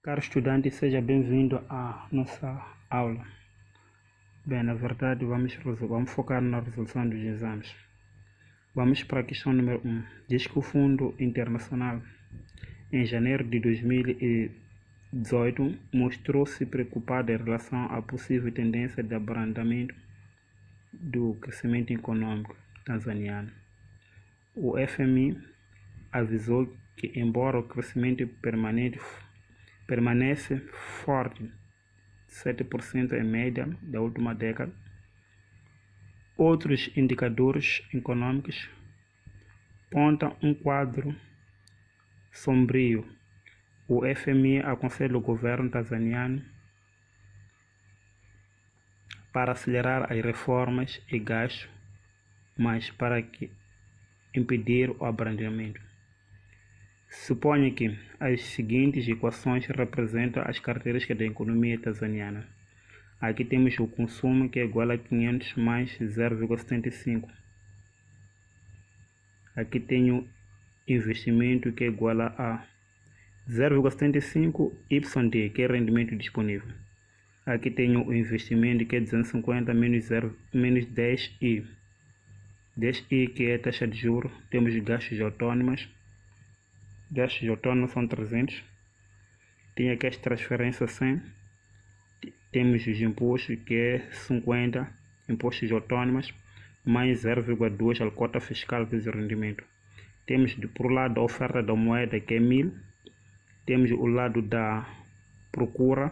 Caro estudante, seja bem-vindo à nossa aula. Bem, na verdade, vamos focar na resolução dos exames. Vamos para a questão número 1. Diz que o Fundo Internacional, em janeiro de 2018, mostrou-se preocupado em relação à possível tendência de abrandamento do crescimento econômico tanzaniano. O FMI avisou que, embora o crescimento permanece forte, 7% em média da última década, outros indicadores econômicos apontam um quadro sombrio. O FMI aconselha o governo tanzaniano para acelerar as reformas e gastos, mas para impedir o abrandamento. Suponha que as seguintes equações representam as características da economia tanzaniana. Aqui temos o consumo, que é igual a 500 mais 0,75. Aqui tenho investimento, que é igual a 0,75 YD, que é rendimento disponível. Aqui tenho o investimento, que é 250 menos 10I. 10I, que é a taxa de juros. Temos gastos autônomos. Gastos autônomos são 300. Tem aqui as transferências 100. Temos os impostos, que é 50, impostos autônomos, mais 0,2 a cota fiscal vezes o rendimento. Temos por lado a oferta da moeda, que é 1000. Temos o lado da procura,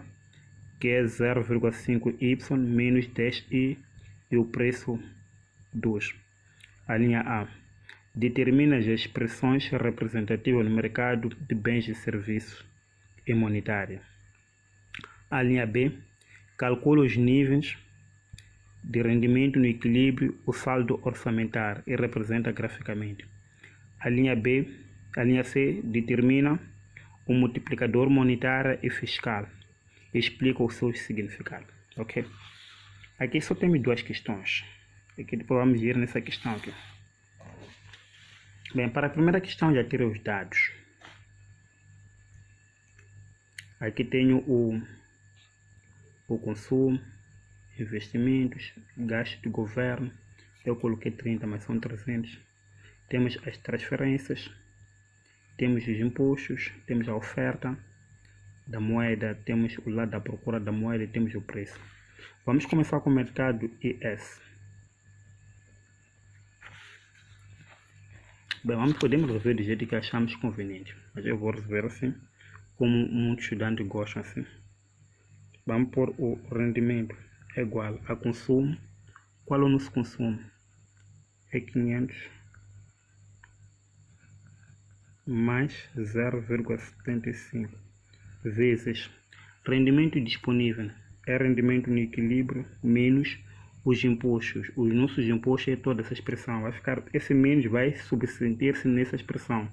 que é 0,5Y menos 10I, e o preço 2. A linha A determina as expressões representativas no mercado de bens e serviços e monetária. A linha B calcula os níveis de rendimento no equilíbrio, o saldo orçamentário, e representa graficamente. A linha C determina o multiplicador monetário e fiscal e explica o seu significado. Ok? Aqui só temos duas questões. Aqui depois vamos ir nessa questão aqui. Bem, para a primeira questão já tirei os dados. Aqui tenho o consumo, investimentos, gastos do governo. Eu coloquei 30, mas são 300. Temos as transferências, temos os impostos, temos a oferta da moeda, temos o lado da procura da moeda e temos o preço. Vamos começar com o mercado IS. Bem, podemos resolver do jeito que achamos conveniente, mas eu vou resolver assim, como muitos estudantes gostam assim. Vamos pôr o rendimento é igual a consumo. Qual é o nosso consumo? É 500 mais 0,75 vezes rendimento disponível, é rendimento no equilíbrio, menos os impostos. Os nossos impostos é toda essa expressão. Vai ficar, esse menos vai substituir-se nessa expressão.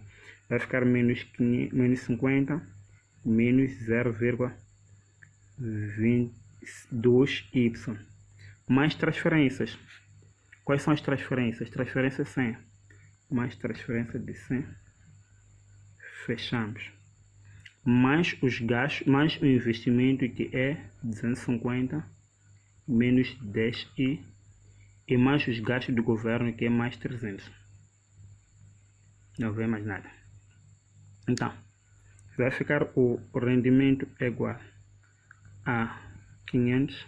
Vai ficar menos 50 menos 0,22Y. Mais transferências. Quais são as transferências? Transferência 100. Mais transferência de 100. Fechamos. Mais os gastos, mais o investimento, que é 250 menos 10I, e mais os gastos do governo, que é mais 300. Não vê mais nada. Então, vai ficar o rendimento igual a 500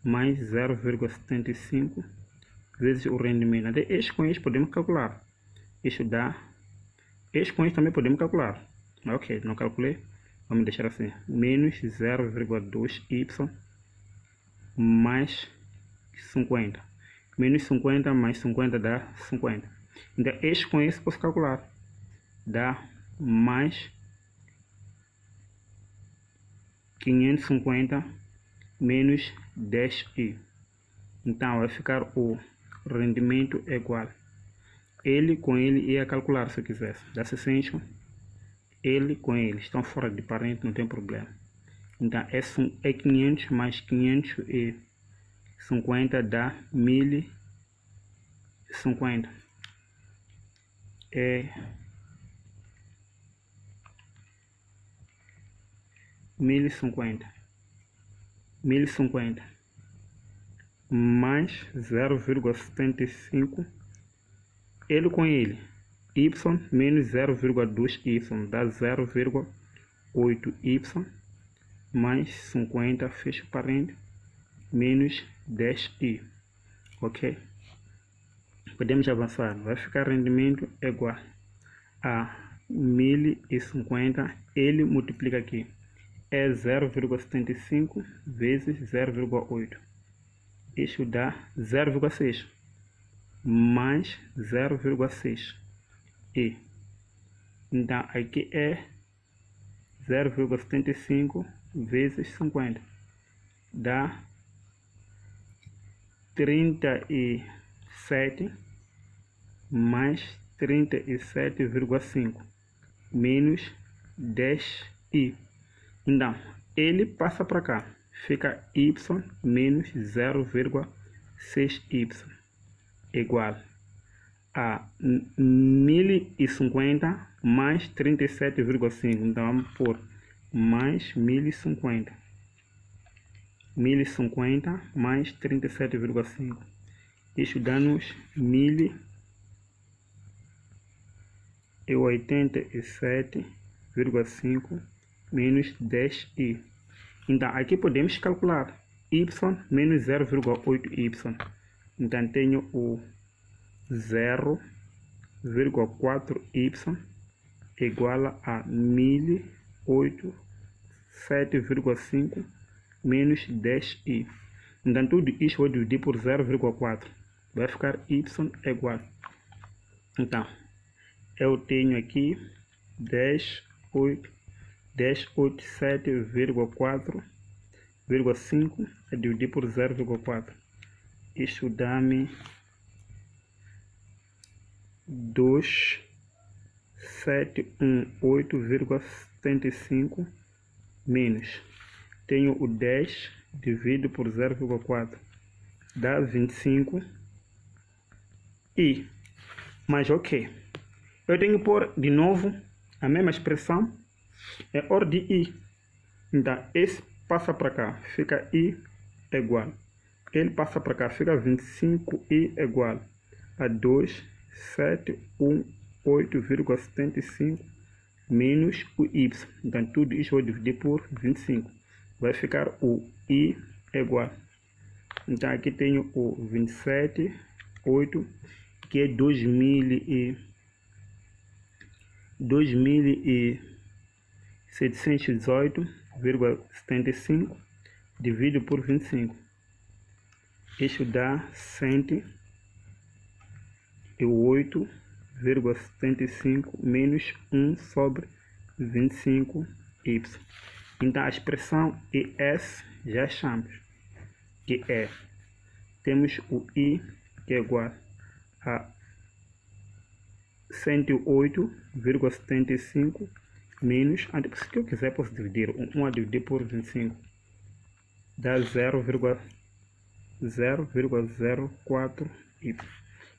mais 0,75 vezes o rendimento. Até este com este podemos calcular. Isso dá. Este com este também podemos calcular. Ok, não calculei. Vamos deixar assim. Menos 0,2Y mais 50. Menos 50 mais 50 dá 50. Então, este com esse posso calcular. Dá mais 550 menos 10i. Então, vai ficar o rendimento igual. Ele com ele ia calcular se eu quisesse. Dá 60. Ele com ele estão fora de parente, não tem problema. Então, é 500 mais 550 dá 1050. 1050 mais 0,75, ele com ele, y menos 0,2y dá 0,8y mais 50, fecha parênteses, menos 10i, ok? Podemos avançar, vai ficar rendimento igual a 1050, ele multiplica aqui, é 0,75 vezes 0,8, isso dá 0,6 mais 0,6 e então aqui é 0,75 vezes 50 dá 37 mais 37,5 menos 10i. Então, ele passa para cá, fica y menos 0,6y igual a 1050 mais 37,5. Então, vamos por mais 1050 mais 37,5. Isso dá-nos 1087,5 menos 10i. Então, aqui podemos calcular y menos 0,8y. Então, tenho o 0,4y igual a 1087,5 menos 10i. Então, tudo isso vou dividir por 0,4. Vai ficar y igual. Então, eu tenho aqui 1087,4,5 a dividir por 0,4. Isso dá-me 2718,75 menos. Tenho o 10 dividido por 0,4 dá 25 e mas ok, eu tenho que pôr de novo a mesma expressão, é ordem de i. Então esse passa para cá, fica i igual, ele passa para cá, fica 25i igual a 2718,75 menos o y. Então tudo isso eu vou dividir por 25, vai ficar o i igual. Então aqui tenho o 27,8 que é 2718,75 dividido por 25. Isso dá 108,75 menos 1 sobre 25y. Então a expressão ES já achamos que é, temos o i que é igual a 108,75 menos, se eu quiser posso dividir, 1 a dividir por 25 dá 0,04y.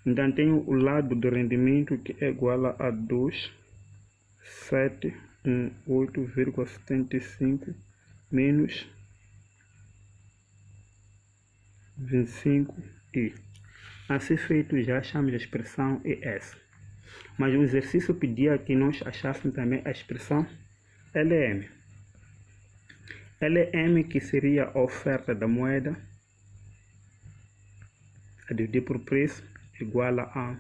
Então tenho o lado do rendimento que é igual a 2718,75 menos 25i. Assim feito, já achamos a expressão ES. Mas o exercício pedia que nós achássemos também a expressão LM. LM, que seria a oferta da moeda, a dividir por preço, igual a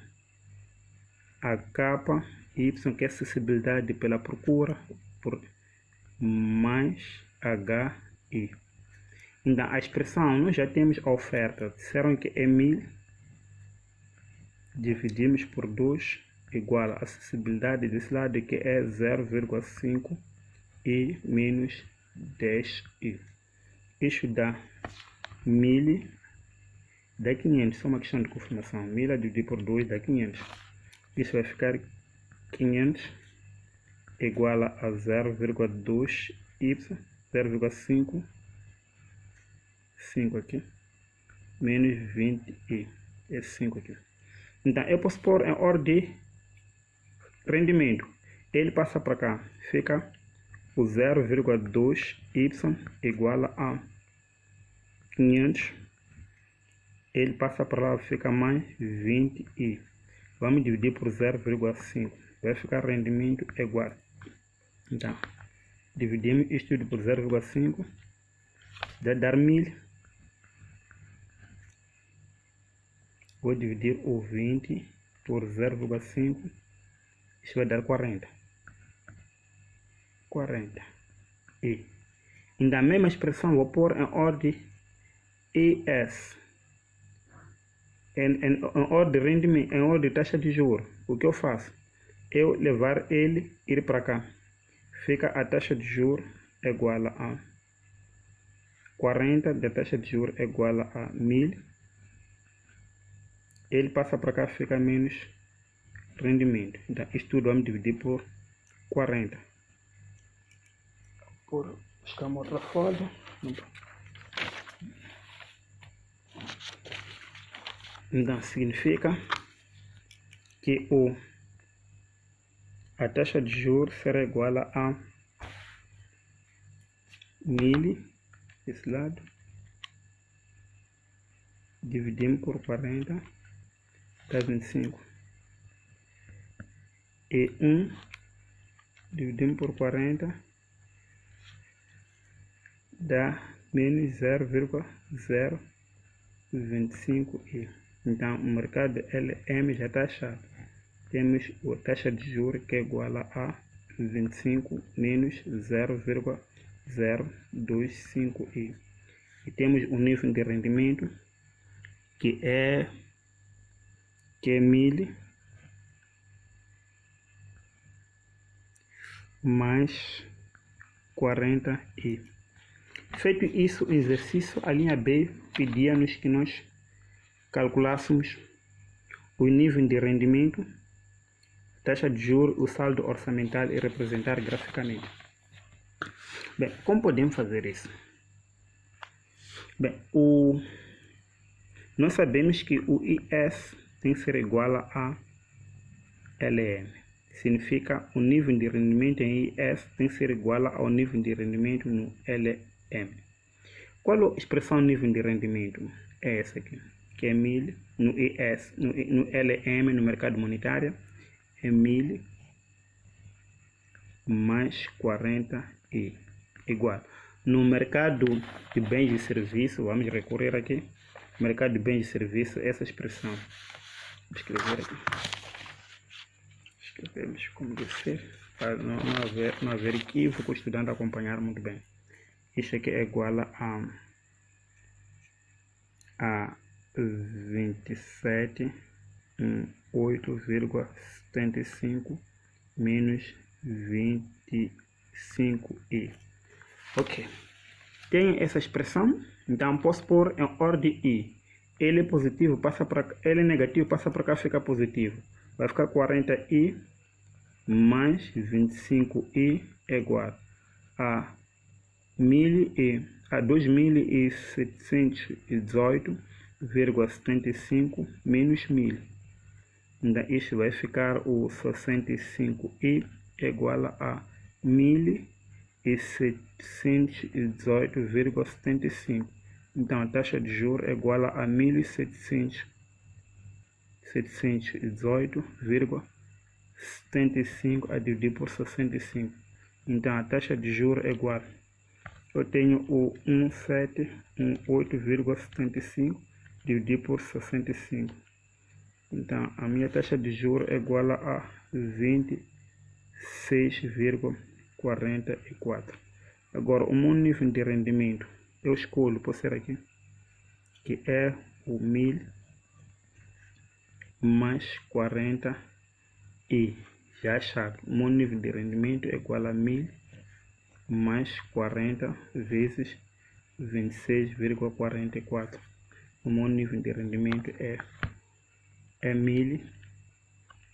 capa, y, que é acessibilidade pela procura, por mais HI. Então, a expressão, nós já temos a oferta, disseram que é 1000, dividimos por 2, igual a acessibilidade desse lado, que é 0,5 e menos 10i. Isso dá 1000, dá 500, só uma questão de confirmação. 1000 a dividir por 2 dá 500. Isso vai ficar 500 igual a 0,2y, 0,5, 5 aqui, menos 20i, é 5 aqui. Então, eu posso pôr em ordem de rendimento. Ele passa para cá, fica o 0,2y igual a 500. Ele passa para lá, fica mais 20i. Vamos dividir por 0,5. Vai ficar rendimento igual. Então, dividimos isto por 0,5. Vai dar 1000. Vou dividir o 20 por 0,5. Isso vai dar 40. 40. E na mesma expressão vou pôr em ordem ES. Em ordem de rendimento, em ordem de taxa de juros. O que eu faço? Eu levar ele ir para cá. Fica a taxa de juros igual a 40 da taxa de juros igual a 1000. Ele passa para cá, fica menos rendimento. Então, isto tudo vamos dividir por 40. Por buscar uma outra folha. Então, significa que a taxa de juros será igual a 1000, esse lado, dividimos por 40, dá 25. E 1, dividimos por 40, dá menos 0,025i. Então, o mercado LM já está achado. Temos a taxa de juros que é igual a 25 menos 0,025i. E temos o nível de rendimento que é 1000 mais 40i. Feito isso, o exercício, a linha B pedia-nos que nós calculássemos o nível de rendimento, taxa de juros, o saldo orçamental e representar graficamente. Bem, como podemos fazer isso? Bem, nós sabemos que o IS tem que ser igual a LM. Significa o nível de rendimento em IS tem que ser igual ao nível de rendimento no LM. Qual a expressão nível de rendimento? É essa aqui, que é 1000 no IS, no LM, no mercado monetário, é 1000 mais 40i igual. No mercado de bens e serviços, vamos recorrer aqui, mercado de bens e serviços, essa expressão, vou escrever aqui, escrevemos como deve ser, para não haver equívoco, o estudante acompanhar muito bem. Isso aqui é igual a 27,8,75 menos 25i. Ok. Tem essa expressão, então posso pôr em ordem i. Ele é positivo, passa para ele é negativo, passa para cá, fica positivo. Vai ficar 40i mais 25i é igual a 2718,75 menos 1000. Então, isso vai ficar o 65i igual a 1718,75. Então, a taxa de juros é igual a 1718,75 a dividir por 65. Então, a taxa de juros é igual. Eu tenho o 1718,75 dividir por 65. Então, a minha taxa de juros é igual a 26,44. Agora, o meu nível de rendimento, eu escolho, pode ser aqui, que é o 1000 mais 40i. Já achado, o meu nível de rendimento é igual a 1000 mais 40 vezes 26,44. O meu nível de rendimento é 1000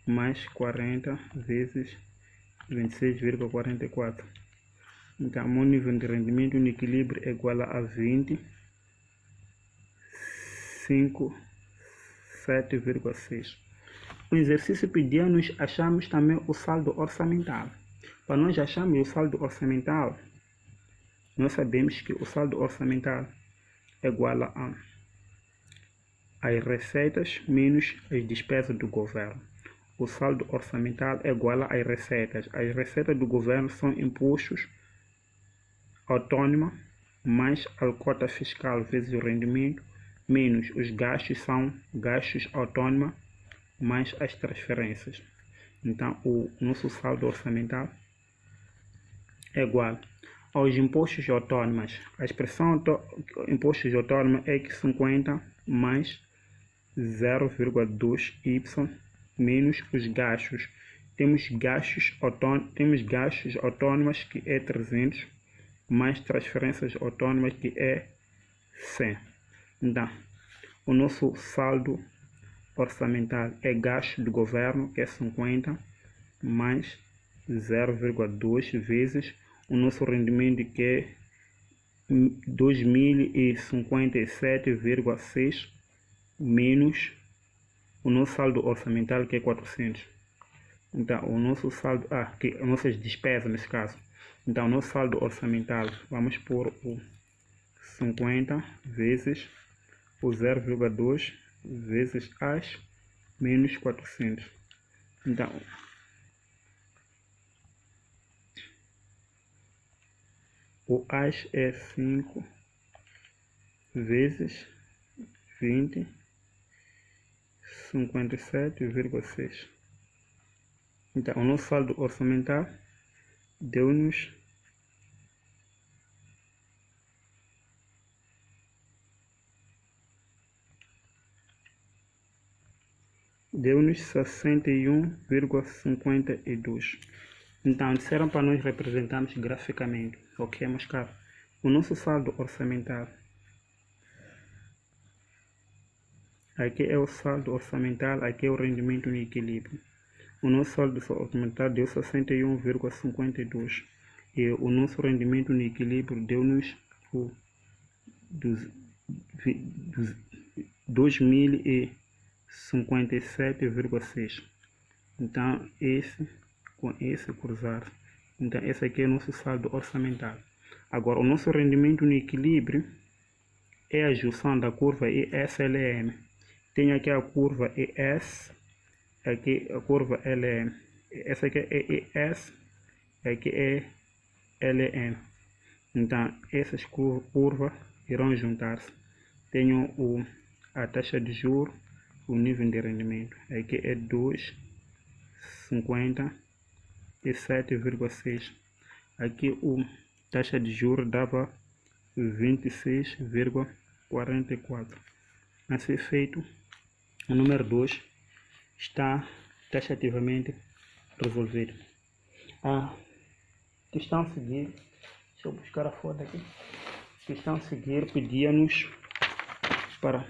mais 40 vezes 26,44. Então, o meu nível de rendimento no equilíbrio é igual a 27,6. O exercício pedia-nos achamos também o saldo orçamental. Para nós acharmos o saldo orçamental, nós sabemos que o saldo orçamental é igual às receitas menos as despesas do governo. O saldo orçamental é igual às receitas. As receitas do governo são impostos autônoma mais a cota fiscal vezes o rendimento, menos os gastos são gastos autônoma mais as transferências. Então, o nosso saldo orçamental é igual aos impostos autônomos. A expressão impostos autônomos é que 50 mais 0,2y menos os gastos. Temos gastos autônomos que é 300 mais transferências autônomas que é 100. Então, o nosso saldo orçamental é gasto do governo, que é 50, mais 0,2 vezes o nosso rendimento, que é 2.057,6, menos o nosso saldo orçamental, que é 400. Então, o nosso saldo, que nossas despesas nesse caso. Então, o nosso saldo orçamental, vamos pôr o 50 vezes o 0,2 vezes as menos 400. Então, o as é 5 vezes 20, 57,6. Então, o nosso saldo orçamental deu-nos 61,52. Então, disseram para nós representarmos graficamente, ok, meus caros? O nosso saldo orçamental, aqui é o saldo orçamental, aqui é o rendimento no equilíbrio. O nosso saldo orçamental deu 61,52 e o nosso rendimento no equilíbrio deu-nos o 2.057,6. Então, esse com esse cruzar. Então, esse aqui é o nosso saldo orçamental. Agora, o nosso rendimento no equilíbrio é a junção da curva ES-LM. Tem aqui a curva ES, aqui a curva LM. Essa aqui é ES, aqui é LM. Então, essas curvas irão juntar-se. Tenho a taxa de juros, o nível de rendimento. Aqui é 2,57,6. Aqui a taxa de juros dava 26,44. Assim feito, o número 2 está taxativamente resolvido. A questão a seguir, deixa eu buscar a foto aqui. A questão a seguir pedia-nos para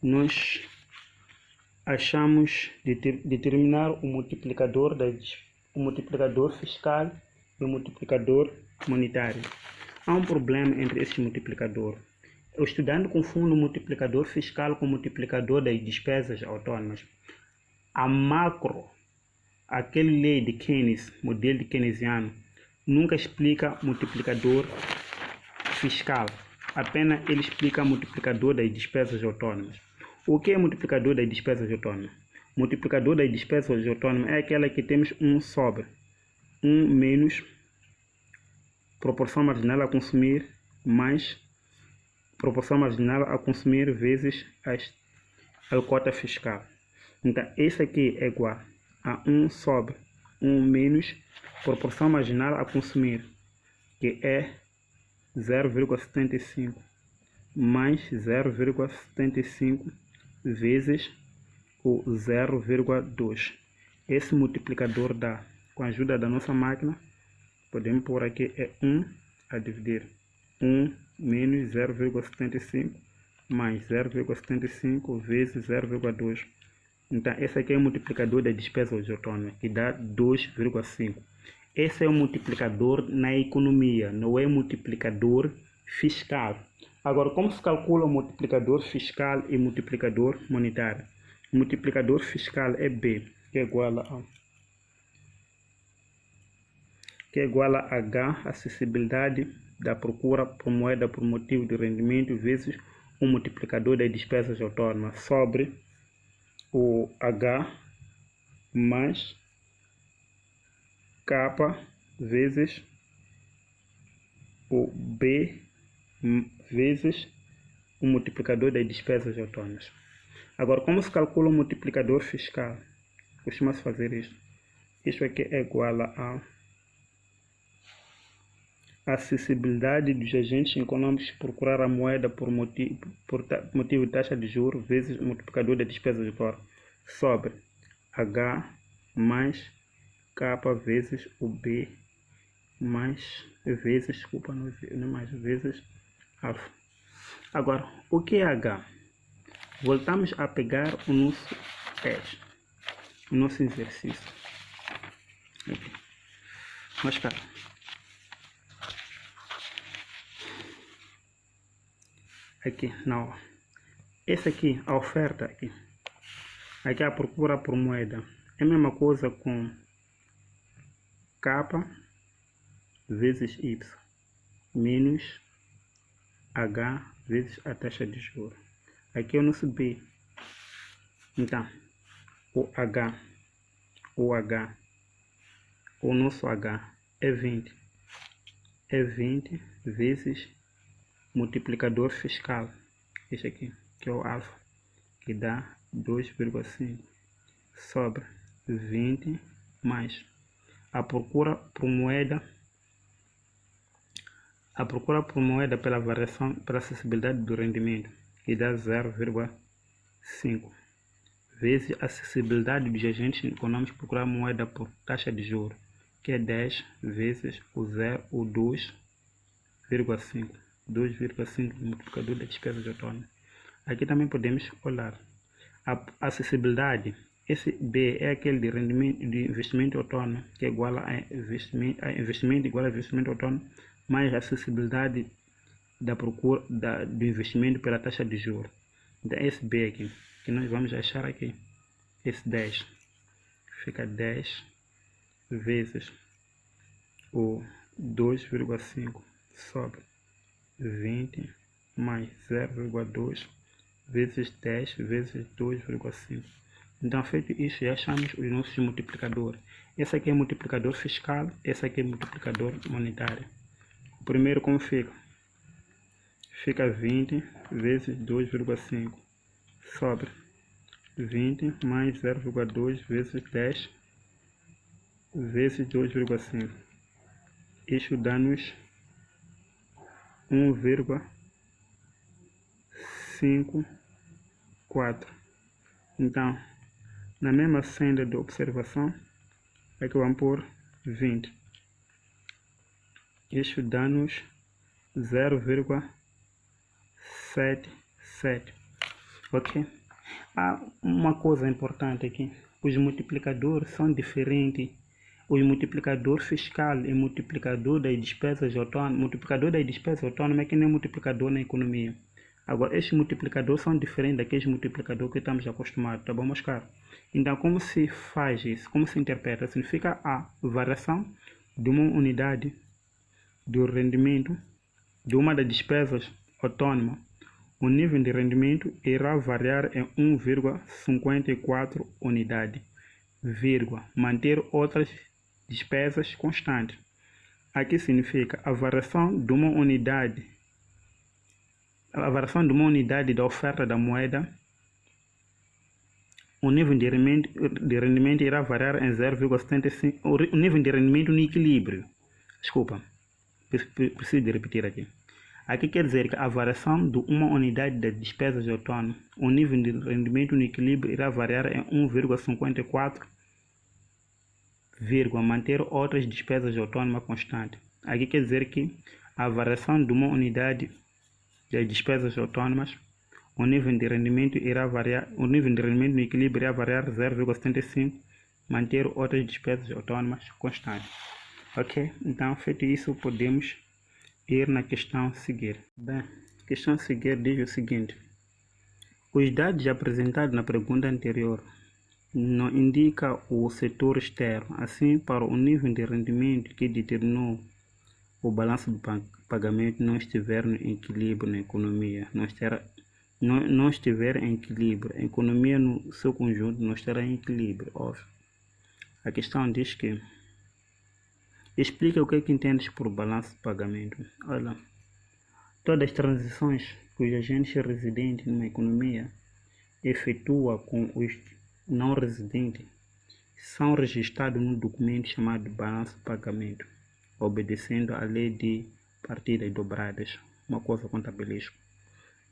nós achamos determinar o multiplicador fiscal e o multiplicador monetário. Há um problema entre esses multiplicadores. O estudante confunde o multiplicador fiscal com o multiplicador das despesas autônomas. A macro, aquele lei de Keynes, modelo de keynesiano, nunca explica multiplicador fiscal. Apenas ele explica multiplicador das despesas autônomas. O que é multiplicador das despesas autônomas? Multiplicador das despesas autônomas é aquela que temos 1 sobre 1 menos proporção marginal a consumir mais proporção marginal a consumir vezes a cota fiscal. Então, esse aqui é igual a 1 sobre 1 menos proporção marginal a consumir, que é 0,75 mais 0,75 vezes o 0,2. Esse multiplicador dá, com a ajuda da nossa máquina, podemos pôr aqui é 1 a dividir 1 menos 0,75 mais 0,75 vezes 0,2. Então, esse aqui é o multiplicador da despesa autônoma, que dá 2,5. Esse é o multiplicador na economia, não é multiplicador fiscal. Agora, como se calcula o multiplicador fiscal e multiplicador monetário? O multiplicador fiscal é B, que é igual a que é igual a H, acessibilidade da procura por moeda por motivo de rendimento, vezes o multiplicador das despesas autônomas, sobre o H mais K vezes o B vezes o multiplicador das despesas autônomas. Agora, como se calcula o multiplicador fiscal? Costuma-se fazer isto. Isto aqui é igual a acessibilidade dos agentes econômicos procurar a moeda por motivo de taxa de juros vezes o multiplicador da despesa de fora sobre H mais K vezes o B mais vezes, desculpa, não é mais, vezes alfa. Agora, o que é H? Voltamos a pegar o nosso teste, o nosso exercício. Aqui. Mas cá. Aqui, não. Esse aqui, a oferta aqui. Aqui a procura por moeda. É a mesma coisa com K vezes Y menos H vezes a taxa de juros. Aqui é o nosso B. Então, o nosso H é 20. É 20 vezes multiplicador fiscal. Este aqui, que é o alfa, que dá 2,5 sobre 20 mais a procura por moeda pela variação pela acessibilidade do rendimento, que dá 0,5 vezes a acessibilidade dos agentes econômicos procurar moeda por taxa de juros, que é 10 vezes o 2,5 multiplicador da despesa autônoma. Aqui também podemos olhar a acessibilidade. Esse B é aquele de rendimento de investimento autônomo, que é igual a investimento igual a investimento autônomo, mais a acessibilidade da procura do investimento pela taxa de juros. Então esse B aqui, que nós vamos achar aqui, esse 10, fica 10 vezes o 2,5 sobre 20 mais 0,2 vezes 10 vezes 2,5. Então, feito isso, já achamos os nossos multiplicadores. Esse aqui é multiplicador fiscal, esse aqui é multiplicador monetário. O primeiro como fica? Fica 20 vezes 2,5 sobre 20 mais 0,2 vezes 10 vezes 2,5. Isso dá-nos 1,54. Então, na mesma senda de observação, aqui vamos pôr 20. Isso dá-nos 0,77. Ok? Há uma coisa importante aqui. Os multiplicadores são diferentes. O multiplicador fiscal e multiplicador das despesas autônomas. Multiplicador das despesas autônomas é que nem multiplicador na economia. Agora, estes multiplicadores são diferentes daqueles multiplicadores que estamos acostumados, tá bom, meus caros? Então, como se faz isso? Como se interpreta? Significa a variação de uma unidade do rendimento de uma das despesas autônomas. O nível de rendimento irá variar em 1,54 unidade, manter outras despesas constantes. Aqui significa a variação de uma unidade da oferta da moeda. O nível de rendimento irá variar em 0,75. O nível de rendimento no equilíbrio. Desculpa, preciso de repetir aqui. Aqui quer dizer que a variação de uma unidade de despesas autônomas, o nível de rendimento no equilíbrio irá variar em 1,54, manter outras despesas autônomas constantes. Aqui quer dizer que a variação de uma unidade de despesas autônomas, o nível de rendimento no equilíbrio irá variar 0,75, manter outras despesas autônomas constantes. Ok? Então, feito isso, podemos ir na questão a seguir. Bem, a questão a seguir diz o seguinte: os dados apresentados na pergunta anterior não indica o setor externo. Assim, para o nível de rendimento que determinou o balanço de pagamento não estiver no equilíbrio na economia, não estiver em equilíbrio, a economia no seu conjunto não estará em equilíbrio, óbvio. A questão diz que explica o que é que entendes por balanço de pagamento. Olha, todas as transações que os agentes residentes numa economia efetua com os não residentes são registrados num documento chamado balanço de pagamento, obedecendo à lei de partidas dobradas, uma coisa contabilística.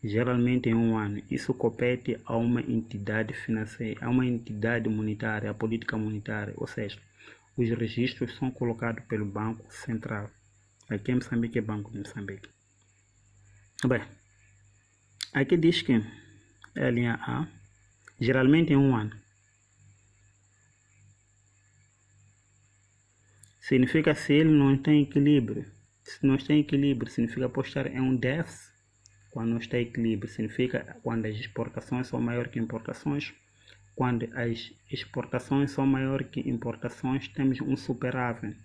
Geralmente em um ano, isso compete a uma entidade financeira, a uma entidade monetária, a política monetária, ou seja, os registros são colocados pelo Banco Central. Aqui em Moçambique é Banco de Moçambique. Bem, aqui diz que é a linha A, geralmente em um ano. Significa se ele não está em equilíbrio. Se não está em equilíbrio, significa apostar em um déficit. Quando não está em equilíbrio, significa quando as exportações são maiores que importações. Quando as exportações são maiores que importações, temos um superávit.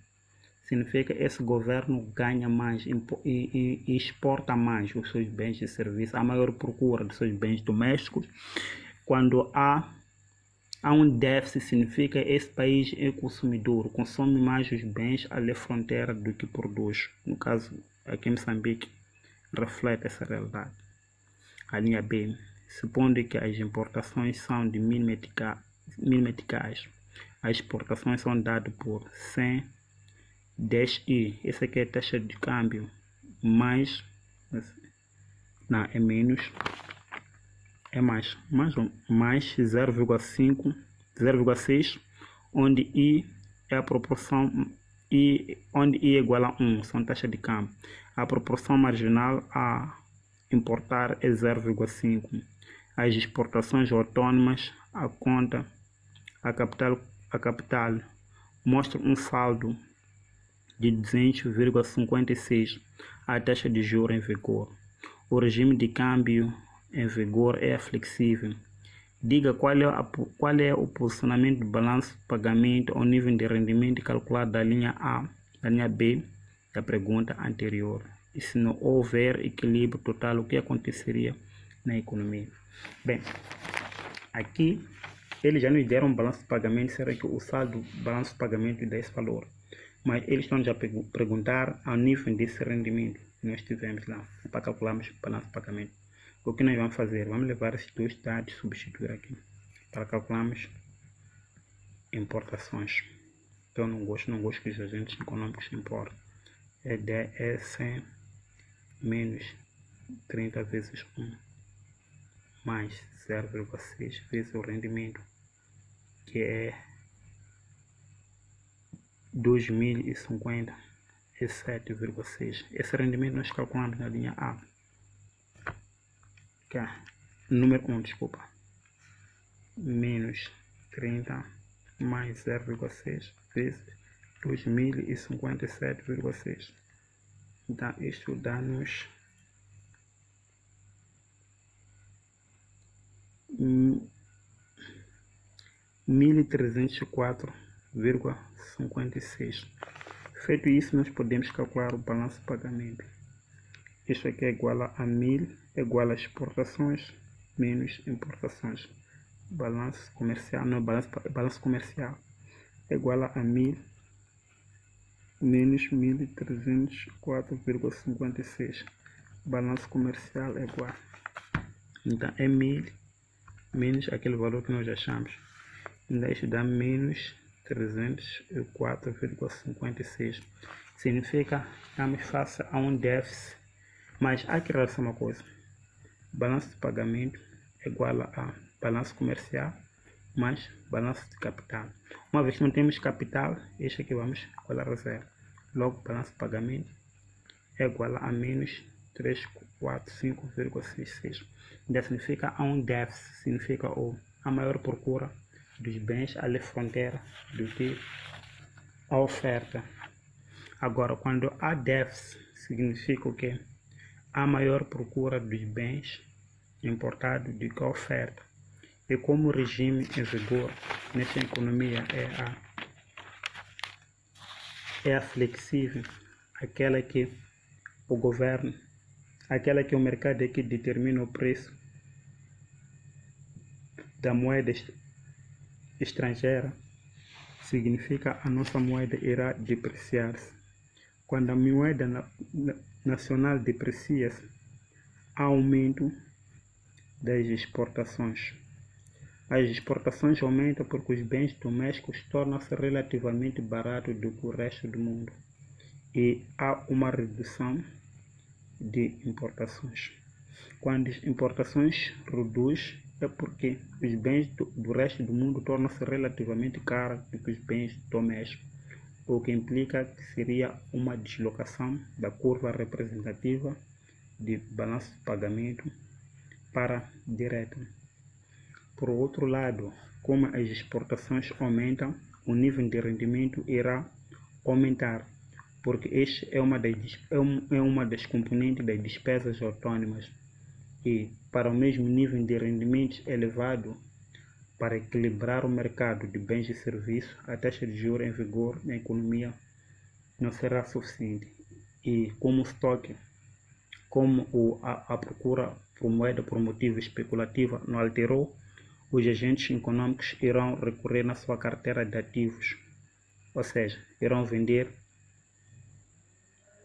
Significa que esse governo ganha mais e exporta mais os seus bens e serviços, há maior procura dos seus bens domésticos. Quando há um déficit, significa que esse país é consumidor, consome mais os bens além da fronteira do que produz. No caso, aqui em Moçambique, reflete essa realidade. A linha B, supondo que as importações são de 1000 meticais, as exportações são dadas por 100 10i, essa aqui é a taxa de câmbio, mais, não, é menos, é mais 0,5, 0,6, onde I é a proporção, onde I é igual a 1, são taxa de câmbio. A proporção marginal a importar é 0,5. As exportações autônomas, a conta, a capital mostra um saldo de 200,56, a taxa de juros em vigor. O regime de câmbio em vigor é flexível. Diga qual é o posicionamento do balanço de pagamento ao nível de rendimento calculado da linha A, da linha B da pergunta anterior. E se não houver equilíbrio total, o que aconteceria na economia? Bem, aqui eles já nos deram um balanço de pagamento, será que o saldo do balanço de pagamento dá esse valor? Mas eles estão já a perguntar ao nível desse rendimento que nós tivemos lá, para calcularmos o balanço de pagamento. O que nós vamos fazer? Vamos levar esses dois dados e substituir aqui, para calcularmos importações. Então não gosto que os agentes econômicos importem. É 100 menos 30 vezes 1, mais 0,6 vezes o rendimento, que é 2050, é 7,6. Esse rendimento nós calculamos na linha A. Que é número 1, desculpa. Menos 30 mais 0,6 vezes 2057,6. Então, isto dá-nos 1304,56. Feito isso, nós podemos calcular o balanço de pagamento. Isto aqui é igual a 1000, é igual a exportações menos importações. Balanço comercial, não, balanço comercial é igual a 1000 menos 1304,56. Balanço comercial é igual. Então é 1000 menos aquele valor que nós achamos. Então isso dá menos 304,56. Significa que estamos face a um déficit. Mas há que realçar uma coisa. Balanço de pagamento é igual a balanço comercial mais balanço de capital. Uma vez que não temos capital, este aqui vamos igualar a zero. Logo, balanço de pagamento é igual a menos 345,66. Então significa a um déficit, significa a maior procura dos bens além da fronteira do que a oferta. Agora, quando há déficit, significa o quê? Há maior procura dos bens importados do que a oferta. E como o regime em vigor nesta economia é a flexível, aquela que o governo, aquela que o mercado é que determina o preço da moeda estrangeira, significa a nossa moeda irá depreciar-se. Quando a moeda nacional deprecia-se, há aumento das exportações. As exportações aumentam porque os bens domésticos tornam-se relativamente baratos do que o resto do mundo e há uma redução de importações. Quando as importações reduzem, é porque os bens do resto do mundo tornam-se relativamente caros do que os bens domésticos, o que implica que seria uma deslocação da curva representativa de balanço de pagamento para direta. Por outro lado, como as exportações aumentam, o nível de rendimento irá aumentar, porque este é uma das componentes das despesas autônomas e, para o mesmo nível de rendimentos elevado, para equilibrar o mercado de bens e serviços, a taxa de juros em vigor na economia não será suficiente. E como o estoque, a procura por moeda por motivo especulativo não alterou, os agentes econômicos irão recorrer na sua carteira de ativos, ou seja, irão vender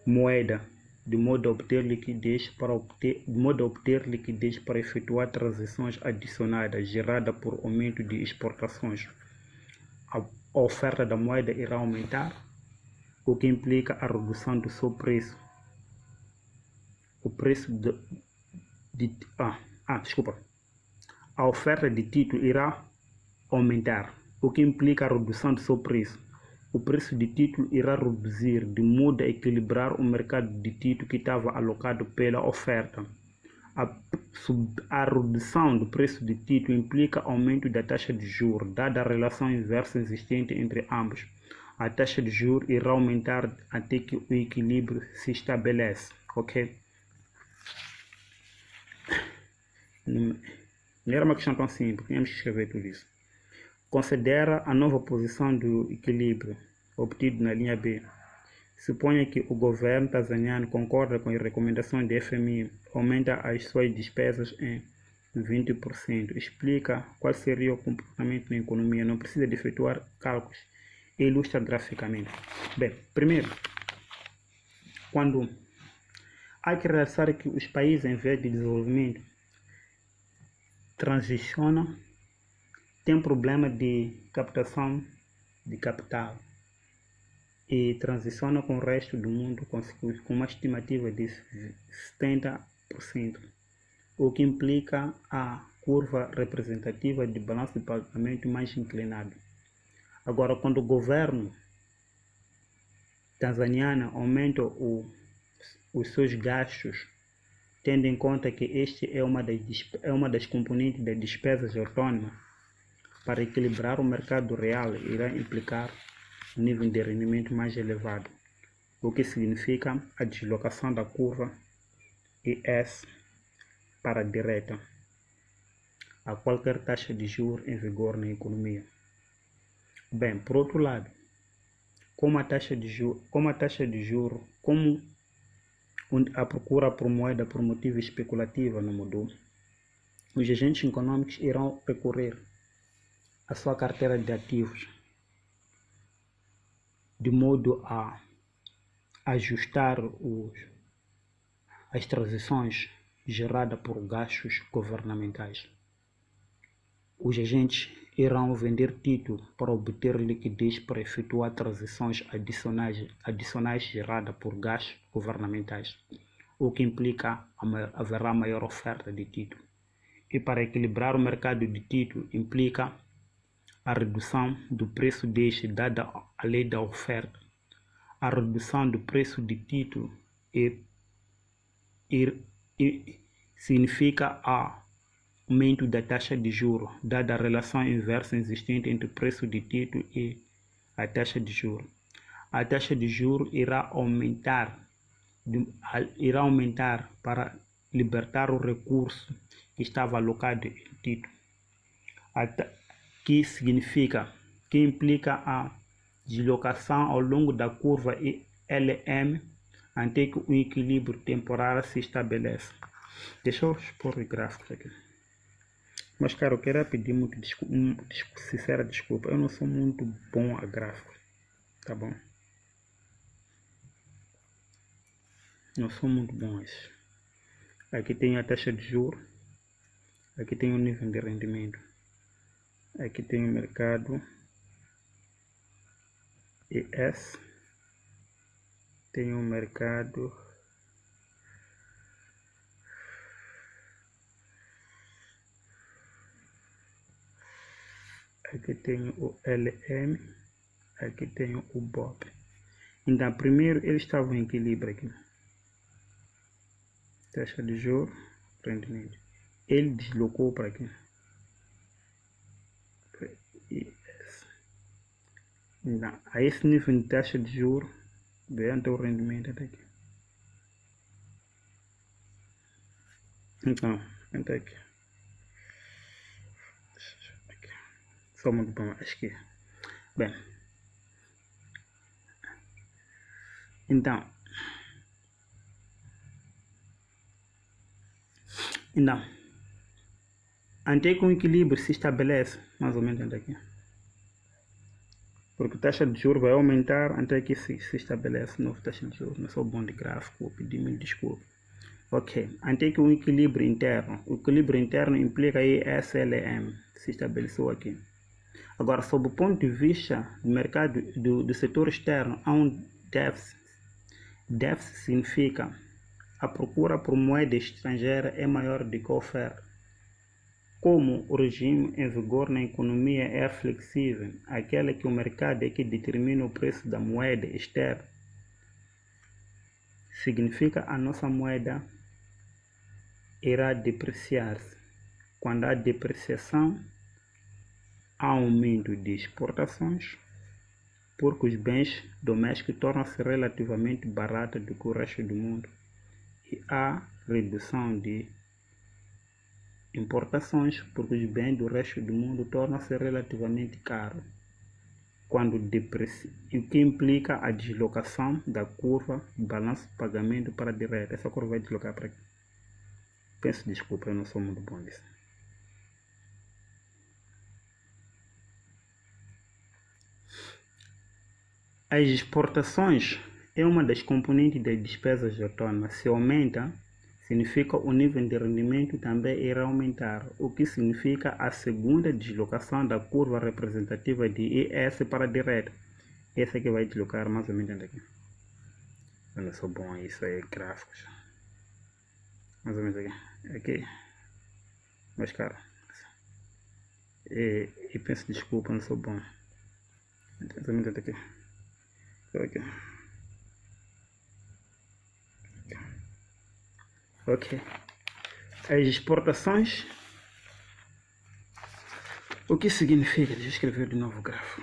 moeda de modo a obter liquidez para efetuar transações adicionadas geradas por aumento de exportações. A oferta da moeda irá aumentar, o que implica a redução do seu preço. A oferta de título irá aumentar, o que implica a redução do seu preço. O preço de título irá reduzir, de modo a equilibrar o mercado de título que estava alocado pela oferta. A redução do preço de título implica aumento da taxa de juros, dada a relação inversa existente entre ambos. A taxa de juros irá aumentar até que o equilíbrio se estabelece, ok? Não era uma questão tão simples, tínhamos que escrever tudo isso. Considera a nova posição do equilíbrio obtido na linha B. Suponha que o governo tanzaniano concorda com as recomendações do FMI, aumenta as suas despesas em 20%. Explica qual seria o comportamento na economia, não precisa de efetuar cálculos, ilustra graficamente. Bem, primeiro, quando há que realçar que os países em vez de desenvolvimento transicionam, tem problema de captação de capital e transiciona com o resto do mundo com uma estimativa de 70%, o que implica a curva representativa de balanço de pagamento mais inclinado. Agora, quando o governo tanzaniano aumenta os seus gastos, tendo em conta que este é uma das componentes das despesas autônomas, para equilibrar o mercado real irá implicar um nível de rendimento mais elevado, o que significa a deslocação da curva IS para a direita a qualquer taxa de juros em vigor na economia. Bem, por outro lado, como a procura por moeda por motivo especulativo não mudou, os agentes econômicos irão recorrer à sua carteira de ativos de modo a ajustar as transações geradas por gastos governamentais. Os agentes irão vender títulos para obter liquidez para efetuar transações adicionais geradas por gastos governamentais, o que implica haverá maior oferta de títulos. E para equilibrar o mercado de títulos implica a redução do preço deste, dada a lei da oferta. A redução do preço de título significa aumento da taxa de juros, dada a relação inversa existente entre o preço de título e a taxa de juros. A taxa de juros irá aumentar para libertar o recurso que estava alocado em título. que implica a deslocação ao longo da curva LM até que o equilíbrio temporal se estabelece. Deixa eu expor os gráficos aqui. Mas, cara, eu quero pedir muito sincera desculpa. Eu não sou muito bom a gráfico, tá bom? Não sou muito bom a isso. Aqui tem a taxa de juros. Aqui tem o nível de rendimento. Aqui tem o mercado ES. Tem o mercado aqui tem o LM, aqui tem o BOP. Então, primeiro eles estavam em equilíbrio aqui. Taxa de juros, rendimento. Ele deslocou para aqui. Então, a esse nível de taxa de juros, veio até o rendimento até aqui. Então, até aqui. Só muito bom, acho que. Bem. Então, até que o equilíbrio se estabelece, mais ou menos até aqui. Porque a taxa de juros vai aumentar até que se estabelece nova taxa de juros. Não sou bom de gráfico, vou pedir mil desculpas. Ok, até que o equilíbrio interno implica aí SLM, se estabeleceu aqui. Agora, sob o ponto de vista do mercado do setor externo, há um déficit. Déficit significa a procura por moeda estrangeira é maior do que a oferta. Como o regime em vigor na economia é flexível, aquela que o mercado é que determina o preço da moeda externa, significa a nossa moeda irá depreciar-se. Quando há depreciação, há aumento de exportações, porque os bens domésticos tornam-se relativamente baratos do que o resto do mundo, e há redução de importações, porque os bens do resto do mundo tornam-se relativamente caros, o que implica a deslocação da curva de balanço de pagamento para a direita. Essa curva vai deslocar para aqui. Peço desculpa, eu não sou muito bom nisso. As exportações é uma das componentes das despesas autônomas. Se aumenta, significa o nível de rendimento também irá aumentar, o que significa a segunda deslocação da curva representativa de ES para a direita. Essa aqui vai deslocar mais ou menos aqui. Eu não sou bom, isso aí, gráficos. Mais ou menos aqui. Aqui. Mas, cara, e peço desculpa, não sou bom. Mais ou menos aqui. Ok. Ok. As exportações. O que significa? Deixa eu escrever de novo o gráfico.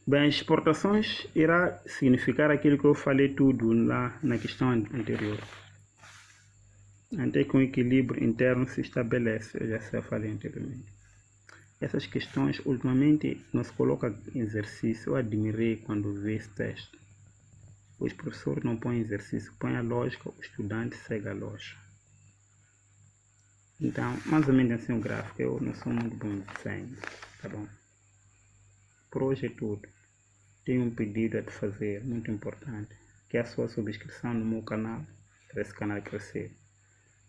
Bem, exportações irá significar aquilo que eu falei tudo lá na questão anterior. Até que um equilíbrio interno se estabelece, eu já falei anteriormente. Essas questões, ultimamente, nos coloca em exercício. Eu admirei quando vi esse teste. Os professores não põem exercício, põem a lógica, o estudante segue a lógica. Então, mais ou menos assim o gráfico. Eu não sou muito bom de desenho, tá bom? Por hoje é tudo. Tenho um pedido a te fazer, muito importante, que é a sua subscrição no meu canal, para esse canal crescer.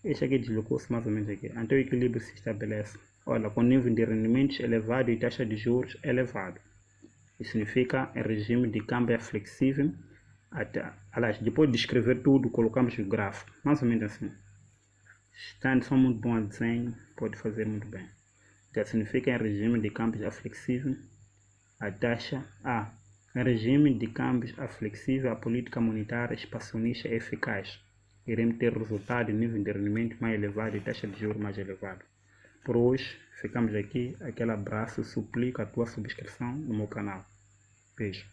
Este aqui deslocou-se mais ou menos aqui, até o equilíbrio se estabelece. Olha, com nível de rendimentos elevado e taxa de juros elevado. Isso significa em regime de câmbio flexível. Aliás, depois de escrever tudo, colocamos o gráfico, mais ou menos assim. Estando só muito bom a desenho, pode fazer muito bem. Então, significa em regime de câmbio flexível, a taxa em regime de câmbios flexível, a política monetária expansionista é eficaz. Iremos ter resultado de nível de rendimento mais elevado e taxa de juros mais elevada. Por hoje, ficamos aqui. Aquele abraço, suplico a tua subscrição no meu canal. Beijo.